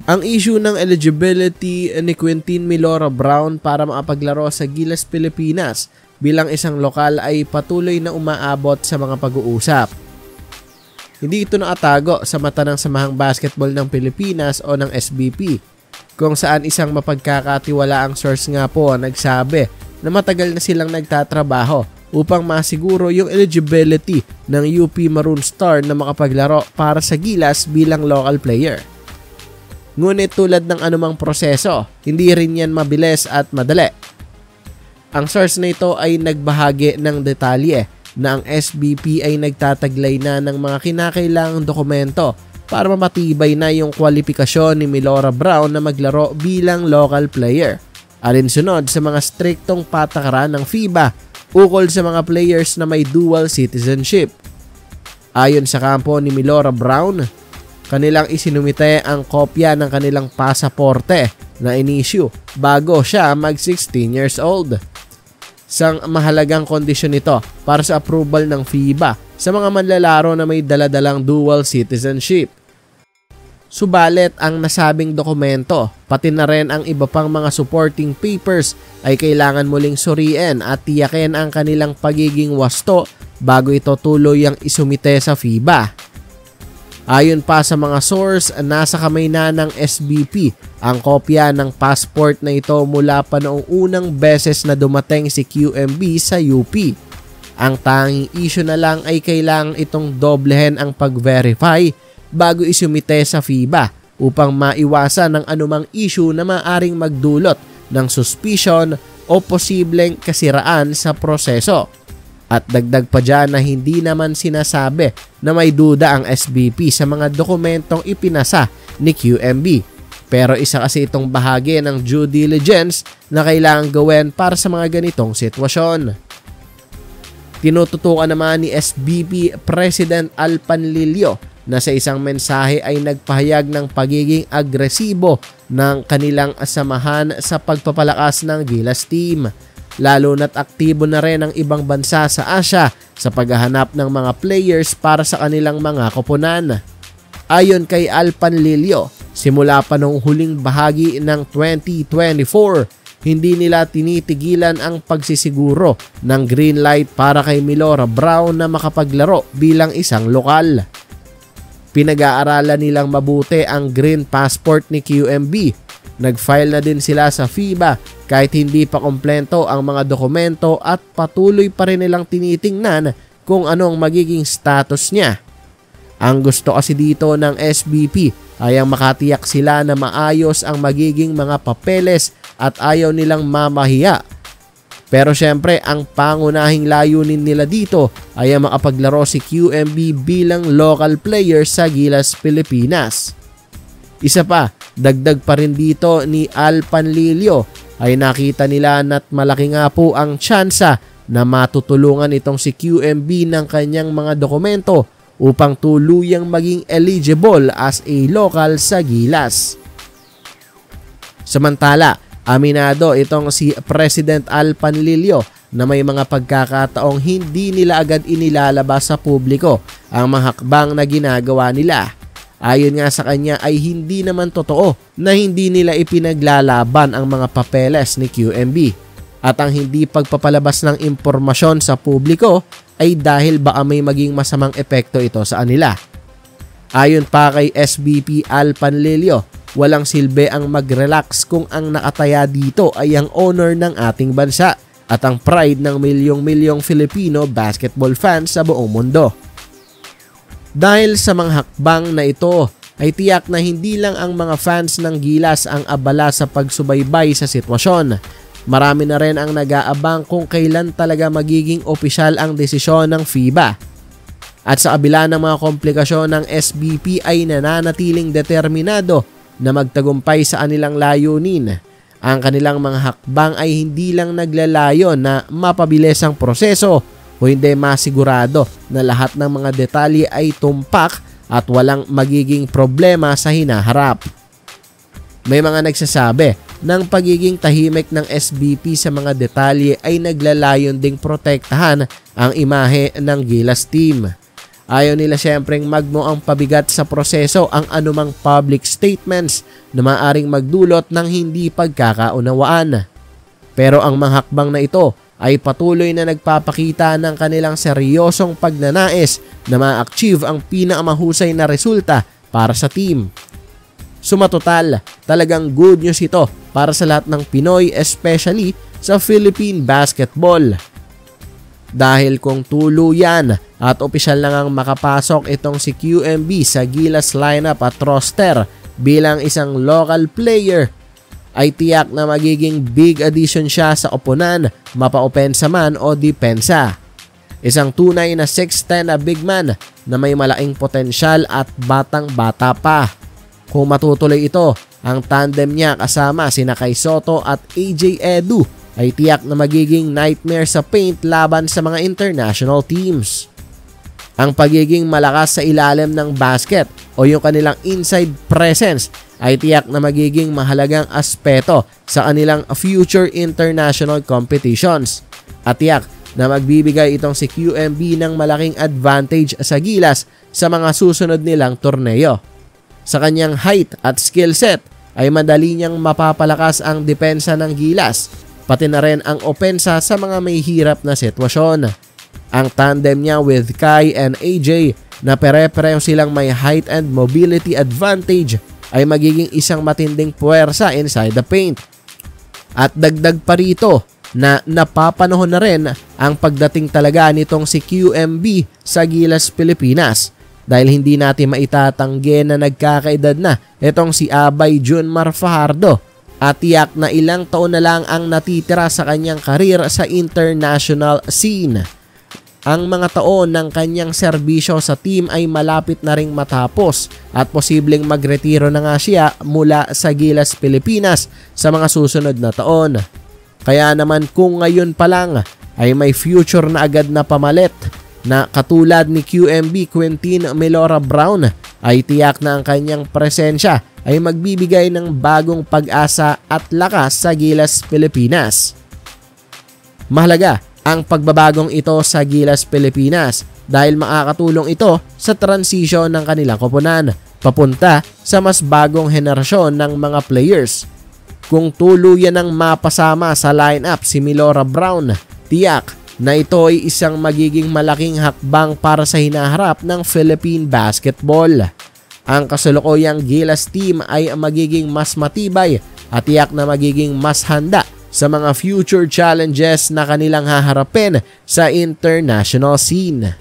Ang issue ng eligibility ni Quintin Milora Brown para makapaglaro sa Gilas Pilipinas bilang isang lokal ay patuloy na umaabot sa mga pag-uusap. Hindi ito nakatago sa mata ng Samahang Basketball ng Pilipinas o ng SBP, kung saan isang mapagkakatiwalaang source nga po nagsabi na matagal na silang nagtatrabaho upang masiguro yung eligibility ng UP Maroon Star na makapaglaro para sa Gilas bilang local player. Ngunit tulad ng anumang proseso, hindi rin yan mabilis at madali. Ang source na ito ay nagbahagi ng detalye na ang SBP ay nagtataglay na ng mga kinakailangang dokumento para mamatibay na yung kwalifikasyon ni Milora Brown na maglaro bilang local player, alinsunod sa mga striktong patakaran ng FIBA ukol sa mga players na may dual citizenship. Ayon sa kampo ni Milora Brown, kanilang isinumite ang kopya ng kanilang pasaporte na in-issue bago siya mag 16 years old. Isang mahalagang kondisyon ito para sa approval ng FIBA sa mga manlalaro na may daladalang dual citizenship. Subalit ang nasabing dokumento, pati na rin ang iba pang mga supporting papers ay kailangan muling suriin at tiyakin ang kanilang pagiging wasto bago ito tuluyang isumite sa FIBA. Ayon pa sa mga source, nasa kamay na ng SBP ang kopya ng passport na ito mula pa noong unang beses na dumating si QMB sa UP. Ang tanging issue na lang ay kailangang itong doblehin ang pag-verify bago isumite sa FIBA upang maiwasan ang anumang issue na maaring magdulot ng suspicion o posibleng kasiraan sa proseso. At dagdag pa dyan na hindi naman sinasabi na may duda ang SBP sa mga dokumentong ipinasa ni QMB. Pero isa kasi itong bahagi ng due diligence na kailangang gawin para sa mga ganitong sitwasyon. Tinututukan naman ni SBP President Al Panlilio na sa isang mensahe ay nagpahayag ng pagiging agresibo ng kanilang samahan sa pagpapalakas ng Gilas team. Lalo na't aktibo na rin ang ibang bansa sa Asia sa paghahanap ng mga players para sa kanilang mga koponan. Ayon kay Al Panlilio, simula pa noong huling bahagi ng 2024, hindi nila tinitigilan ang pagsisiguro ng green light para kay Milora Brown na makapaglaro bilang isang lokal. Pinag-aaralan nilang mabuti ang green passport ni QMB. Nag-file na din sila sa FIBA kahit hindi pa komplento ang mga dokumento at patuloy pa rin nilang tinitingnan kung anong magiging status niya. Ang gusto kasi dito ng SBP ay ang makatiyak sila na maayos ang magiging mga papeles at ayaw nilang mamahiya. Pero syempre ang pangunahing layunin nila dito ay ang makapaglaro si QMB bilang local player sa Gilas Pilipinas. Isa pa, dagdag pa rin dito ni Al Panlilio ay nakita nila na't malaki nga po ang tsansa na matutulungan itong si QMB ng kanyang mga dokumento upang tuluyang maging eligible as a local sa Gilas. Samantala, aminado itong si President Al Panlilio na may mga pagkakataong hindi nila agad inilalabas sa publiko ang mga hakbang na ginagawa nila. Ayon nga sa kanya ay hindi naman totoo na hindi nila ipinaglalaban ang mga papeles ni QMB. At ang hindi pagpapalabas ng impormasyon sa publiko ay dahil baka may maging masamang epekto ito sa kanila. Ayon pa kay SBP Al Panlilio, walang silbi ang mag-relax kung ang nakataya dito ay ang honor ng ating bansa at ang pride ng milyong-milyong Filipino basketball fans sa buong mundo. Dahil sa mga hakbang na ito ay tiyak na hindi lang ang mga fans ng Gilas ang abala sa pagsubaybay sa sitwasyon. Marami na rin ang nag-aabang kung kailan talaga magiging opisyal ang desisyon ng FIBA. At sa kabila ng mga komplikasyon ng SBP ay nananatiling determinado na magtagumpay sa kanilang layunin. Ang kanilang mga hakbang ay hindi lang naglalayon na mapabilis ang proseso o hindi masigurado na lahat ng mga detalye ay tumpak at walang magiging problema sa hinaharap. May mga nagsasabi ng pagiging tahimik ng SBP sa mga detalye ay naglalayon ding protektahan ang imahe ng Gilas team. ayaw nila syempreng magmuang pabigat sa proseso ang anumang public statements na maaring magdulot ng hindi pagkakaunawaan. Pero ang mga hakbang na ito ay patuloy na nagpapakita ng kanilang seryosong pagnanais na ma-achieve ang pinakamahusay na resulta para sa team. Sumatotal, talagang good news ito para sa lahat ng Pinoy, especially sa Philippine basketball. Dahil kung tuluyan at opisyal na ngang makapasok itong si QMB sa Gilas lineup at roster bilang isang local player, ay tiyak na magiging big addition siya sa oponan, mapa-opensa man o depensa. Isang tunay na 6'10" na big man na may malaking potensyal at batang-bata pa. Kung matutuloy ito, ang tandem niya kasama sina Kai Soto at AJ Edu ay tiyak na magiging nightmare sa paint laban sa mga international teams. Ang pagiging malakas sa ilalim ng basket o yung kanilang inside presence ay tiyak na magiging mahalagang aspeto sa kanilang future international competitions. At tiyak na magbibigay itong si QMB ng malaking advantage sa Gilas sa mga susunod nilang torneo. Sa kanyang height at skill set ay madali niyang mapapalakas ang depensa ng Gilas, pati na rin ang opensa sa mga may hirap na sitwasyon. Ang tandem niya with Kai and AJ na pere-pareho silang may height and mobility advantage ay magiging isang matinding puwersa inside the paint. At dagdag pa rito na napapanahon na rin ang pagdating talaga nitong si QMB sa Gilas Pilipinas dahil hindi natin maitatanggi na nagkakaedad na itong si Abay Junmar Fajardo at tiyak na ilang taon na lang ang natitira sa kanyang karir sa international scene. Ang mga taon ng kanyang serbisyo sa team ay malapit na ring matapos at posibleng magretiro na nga siya mula sa Gilas Pilipinas sa mga susunod na taon. Kaya naman kung ngayon pa lang ay may future na agad na pamalit na katulad ni QMB Quentin Melora Brown ay tiyak na ang kanyang presensya ay magbibigay ng bagong pag-asa at lakas sa Gilas Pilipinas. Mahalaga ang pagbabagong ito sa Gilas Pilipinas dahil makakatulong ito sa transisyon ng kanilang koponan papunta sa mas bagong henerasyon ng mga players. Kung tuluyan ng mapasama sa lineup si Melora Brown, tiyak na ito ay isang magiging malaking hakbang para sa hinaharap ng Philippine basketball. Ang kasalukuyang Gilas team ay magiging mas matibay at tiyak na magiging mas handa sa mga future challenges na kanilang haharapin sa international scene.